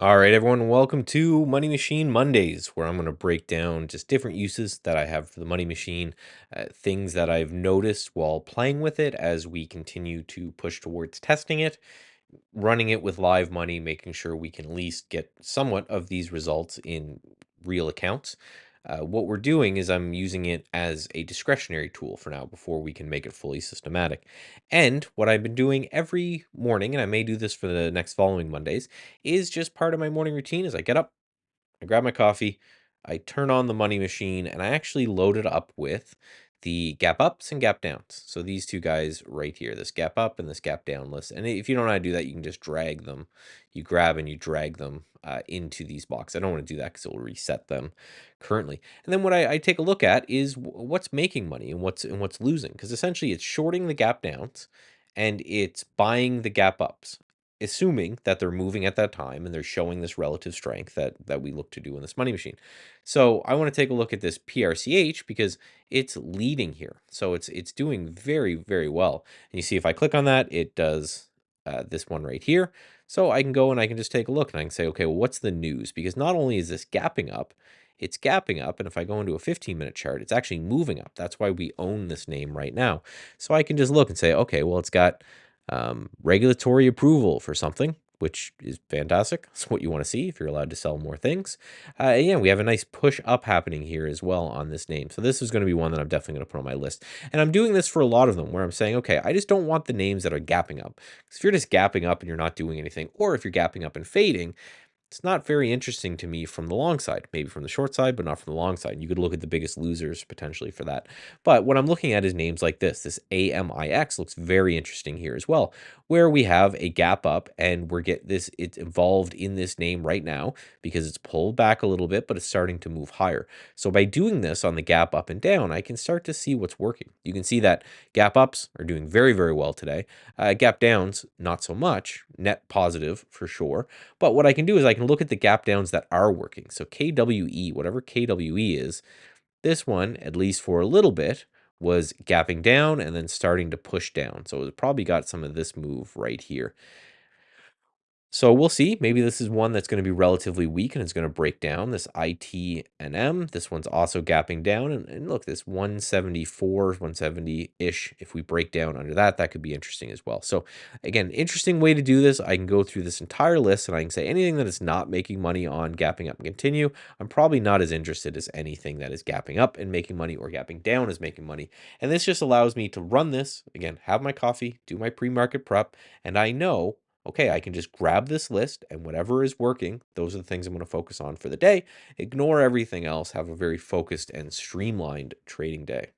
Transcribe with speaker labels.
Speaker 1: All right, everyone, welcome to Money Machine Mondays, where I'm going to break down just different uses that I have for the money machine, things that I've noticed while playing with it as we continue to push towards testing it, running it with live money, making sure we can at least get somewhat of these results in real accounts. What we're doing is I'm using it as a discretionary tool for now before we can make it fully systematic. And what I've been doing every morning, and I may do this for the next following Mondays, is just part of my morning routine is I get up, I grab my coffee, I turn on the money machine, and I actually load it up with the gap ups and gap downs. So these two guys right here, this gap up and this gap down list. And if you don't know how to do that, you can just drag them. You grab and you drag them into these boxes. I don't want to do that because it will reset them currently. And then what I take a look at is what's making money and what's losing. Because essentially it's shorting the gap downs and it's buying the gap ups, assuming that they're moving at that time and they're showing this relative strength that we look to do in this money machine. So I want to take a look at this PRCH because it's leading here. So it's doing very, very well. And you see if I click on that, it does this one right here. So I can go and I can just take a look and I can say, okay, well, what's the news? Because not only is this gapping up, it's gapping up. And if I go into a 15-minute chart, it's actually moving up. That's why we own this name right now. So I can just look and say, okay, well, it's got regulatory approval for something, which is fantastic. That's what you want to see if you're allowed to sell more things. Yeah, we have a nice push up happening here as well on this name. So this is going to be one that I'm definitely going to put on my list. And I'm doing this for a lot of them where I'm saying, okay, I just don't want the names that are gapping up. Because if you're just gapping up and you're not doing anything, or if you're gapping up and fading, it's not very interesting to me from the long side, maybe from the short side, but not from the long side. You could look at the biggest losers potentially for that. But what I'm looking at is names like this AMIX looks very interesting here as well, where we have a gap up and it's involved in this name right now because it's pulled back a little bit, but it's starting to move higher. So by doing this on the gap up and down, I can start to see what's working. You can see that gap ups are doing very, very well today. Gap downs, not so much, net positive for sure. But what I can do is I can look at the gap downs that are working. So KWE, whatever KWE is, this one, at least for a little bit, was gapping down and then starting to push down. So it probably got some of this move right here. So we'll see. Maybe this is one that's going to be relatively weak and it's going to break down this ITNM. This one's also gapping down. And look, this 174, 170-ish, if we break down under that, that could be interesting as well. So again, interesting way to do this. I can go through this entire list and I can say anything that is not making money on gapping up and continue. I'm probably not as interested as anything that is gapping up and making money or gapping down as making money. And this just allows me to run this, again, have my coffee, do my pre-market prep, and I know, okay, I can just grab this list and whatever is working, those are the things I'm going to focus on for the day. Ignore everything else. Have a very focused and streamlined trading day.